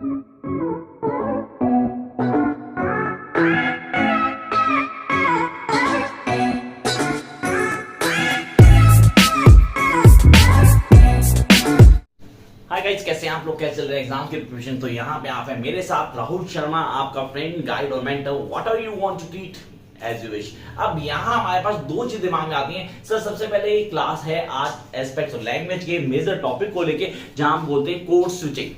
Hi guys, कैसे हैं आप लोग? कैसे चल रहे हैं एग्जाम की प्रिपरेशन? तो यहाँ पे आप है मेरे साथ राहुल शर्मा, आपका फ्रेंड, गाइड और mentor. What are you want to teach as you wish. अब यहाँ हमारे पास दो चीज दिमाग में आती हैं सर। सबसे पहले ये क्लास है आज एस्पेक्ट्स ऑफ लैंग्वेज के मेजर टॉपिक को लेके, जहां हम बोलते हैं code switching.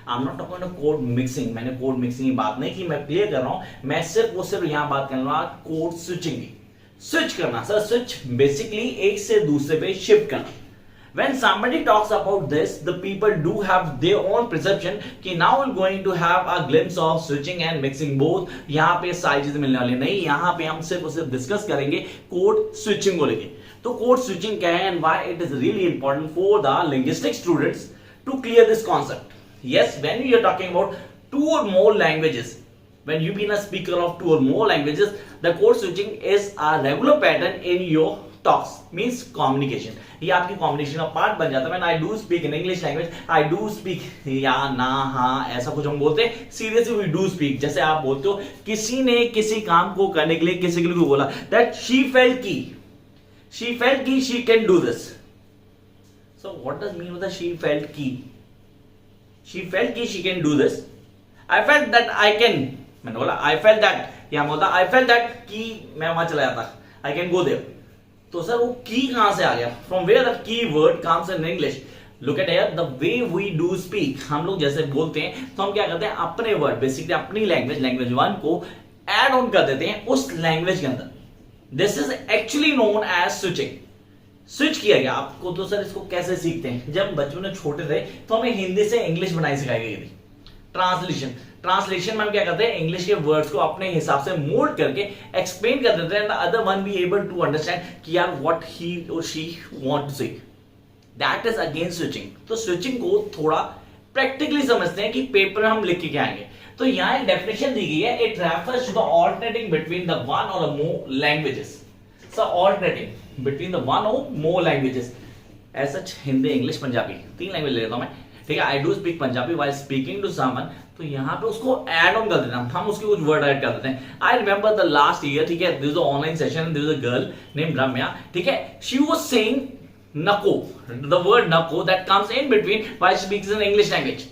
I am not talking about code mixing. मैंने कोड मिक्सिंग की बात नहीं की, मैं क्लियर कर रहा हूं। मैं सिर्फ यहाँ बात कर रहा हूँ कोड स्विचिंग की। स्विच करना सर, स्विच बेसिकली एक से दूसरे पे शिफ्ट करना। When somebody talks about this, the people do have their own perception कि now we're going to have a glimpse of switching and mixing both। यहाँ पे सारी चीजें मिलने वाली नहीं, यहाँ पे हम सिर्फ और सिर्फ डिस्कस करेंगे कोड स्विचिंग को लेके। तो कोड स्विचिंग क्या है and why it is really important for the linguistic students to clear this concept। Yes, when you are talking about two or more languages, when you been a speaker of two or more languages, the code switching is a regular pattern in your talks, means communication। ये आपकी communication का part बन जाता है। I do speak in English language, I do speak या ना हाँ ऐसा कुछ हम बोलते हैं। Seriously we do speak. जैसे आप बोलते हो किसी ने किसी काम को करने के लिए किसी के लिए बोला दैट शी फेल्ट की she can do this. So what does mean with she felt की she can do this. I felt that I can, मैंने बोला आई फेल्ट दैट, या बोलता आई फेल्ट दैट कि मैं वहां चला जाता, आई कैन गो देयर। तो सर वो की कहां से आ गया? From where the key word comes in English. Look at here, the way we do speak. हम लोग जैसे बोलते हैं तो हम क्या करते हैं, अपने वर्ड बेसिकली अपनी लैंग्वेज वन को ऐड ऑन कर देते हैं उस लैंग्वेज के अंदर। This is actually known as switching. Switch किया गया आपको। तो सर इसको कैसे सीखते हैं? जब बच्चों ने छोटे थे तो हमें हिंदी से इंग्लिश बनाई सिखाई गई थी। ट्रांसलेशन में हम क्या करते हैं, इंग्लिश के वर्ड्स को अपने हिसाब से मोल्ड करके एक्सप्लेन कर देते हैं, and the other one be able to understand कि यार व्हाट ही और she want to say. That is again switching. तो स्विचिंग को थोड़ा प्रैक्टिकली समझते हैं कि पेपर में हम लिख के क्या आएंगे। तो यहां एक डेफिनेशन दी गई है, it refers to the alternating between the one or more languages. So alternating between the one or more languages, as such Hindi, English, Punjabi, तीन लैंग्वेज ले लेता हूं मैं, ठीक है। I do speak Punjabi while speaking to someone. तो यहाँ पे उसको ऐड ऑन कर देते हैं, हम उसके कुछ वर्ड ऐड कर देते हैं। I remember the last year, ठीक है, this is online session, this is a girl named Ramya, ठीक है। शी वाज सेइंग नको, द वर्ड नको that comes in between while she speaks in English language.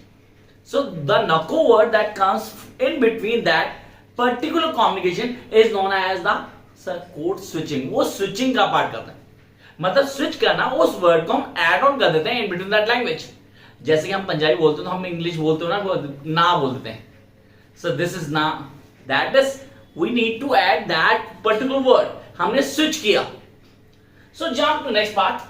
So the नको word that comes in between that particular communication is known as the sir code switching. वो switching का part करता है, मतलब switch करना, उस word को हम ऐड ऑन कर देते हैं इन बिटवीन दैट लैंग्वेज। जैसे कि हम पंजाबी बोलते हैं तो हम इंग्लिश बोलते हो ना बोल देते हैं। सो दिस इज ना, that is we need to add that particular word, हमने स्विच किया। So jump to next part.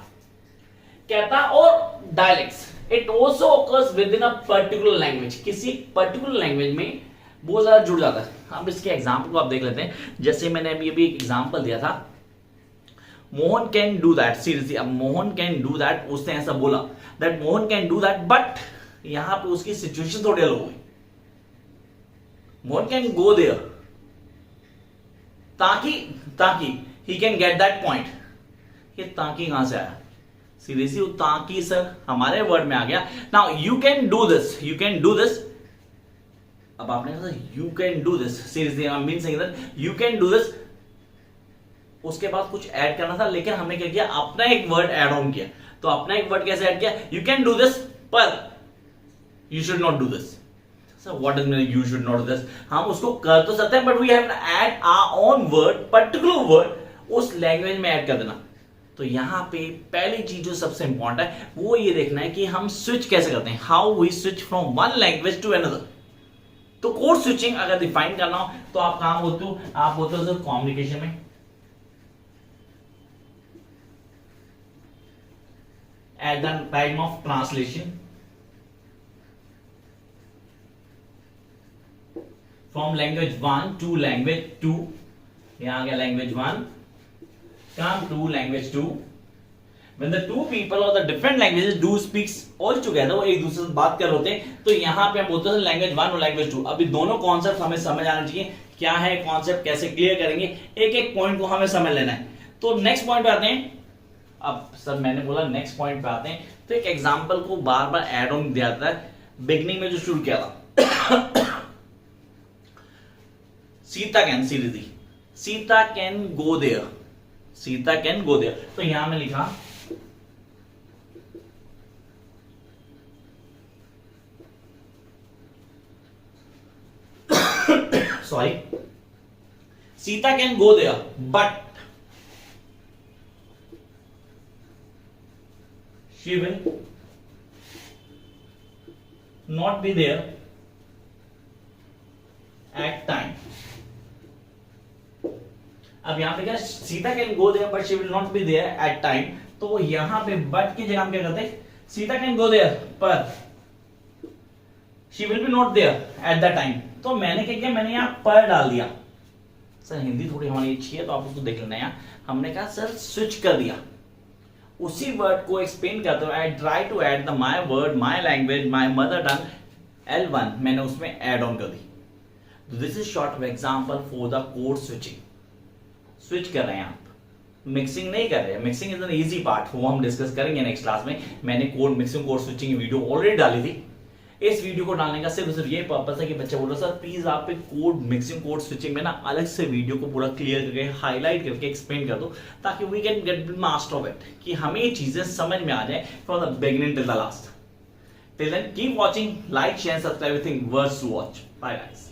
कहता और dialects, it also occurs with in a particular language. किसी पर्टिकुलर लैंग्वेज में बहुत ज्यादा जुड़ जाता है। अब इसके एग्जाम्पल को आप देख लेते हैं। जैसे मैंने अभी एक एग्जाम्पल दिया था, Mohan can do that. Seriously, अब मोहन कैन डू दैट, उसने ऐसा बोला that Mohan can do that, but यहां पे उसकी सिचुएशन थोड़ी अलग हो गई। मोहन कैन गो देयर ताकि he can get that point. ये ताकि कहां से आया? सीरियसली वो ताकि सर हमारे वर्ड में आ गया। Now you can do this, you can do this. अब आपने कहा you can do this, seriously I mean saying that you can do this. उसके बाद कुछ ऐड करना था, लेकिन हमने क्या किया, अपना एक वर्ड ऐड ऑन किया। तो अपना एक वर्ड कैसे ऐड किया? यू कैन डू दिस पर you should not do this. So what does mean you should not do this? हम उसको कर तो सकते हैं, but we have to add our own word, particular word उस लैंग्वेज में ऐड कर देना। तो यहां पे पहली चीज जो सबसे इंपॉर्टेंट है वो ये देखना है कि हम स्विच कैसे करते हैं, how we switch from one language to another. तो कोड स्विचिंग अगर डिफाइन करना हो तो आप कहां बोलते हो? आप बोलते हो सर कम्युनिकेशन में, at the time of translation, from language 1 to language 2, यहाँ आ गया language 1 come to language 2, when the two people or the different languages do speaks all together, वो एक दूसरे से बात कर होते हैं। तो यहाँ पे हम बोलते हैं language 1 और language 2। अभी दोनों कॉन्सेप्ट हमें समझ आना चाहिए, क्या है कॉन्सेप्ट, कैसे क्लियर करेंगे, एक एक पॉइंट को हमें समझ लेना है। तो नेक्स्ट पॉइंट पे आते हैं। अब सर मैंने बोला नेक्स्ट पॉइंट पे आते हैं, तो एक एग्जांपल को बार बार ऐड ऑन दिया जाता है। बिगनिंग में जो शुरू किया था सीता कैन, सीधी, Sita can go there, Sita can go there. तो यहां में लिखा sorry, Sita can go there but she will not be there at time. अब यहां पे क्या, Sita can go there but she will not be there at time, तो यहां पे बट की जगह हम क्या करते हैं, सीता कैन गो देयर पर she will be not there at the time. तो मैंने क्या किया, मैंने यहां पर डाल दिया। सर हिंदी थोड़ी हमारी अच्छी है तो आप उसको देख लेना। यहां हमने कहा सर स्विच कर दिया, उसी वर्ड को एक्सप्लेन करते हुए I try to add the my word, my language, my mother tongue L1 मैंने उसमें ऐड ऑन कर दी। This is short example for the code switching. Switch कर रहे हैं आप, मिक्सिंग नहीं कर रहे हैं। Mixing is an easy part, वो हम डिस्कस करेंगे नेक्स्ट क्लास में। मैंने कोड मिक्सिंग, कोड स्विचिंग की वीडियो ऑलरेडी डाली थी। इस वीडियो को डालने का सिर्फ ये पर्पस है कि बच्चा बोल रहा सर प्लीज आप कोड मिक्सिंग, कोड स्विचिंग में ना अलग से वीडियो को पूरा क्लियर करके हाईलाइट करके एक्सप्लेन कर दो, ताकि we can get master of it, कि हमें ये चीजें समझ में आ जाए from the beginning till the last. Till then keep watching, like share subscribe, everything worth to watch. Bye guys.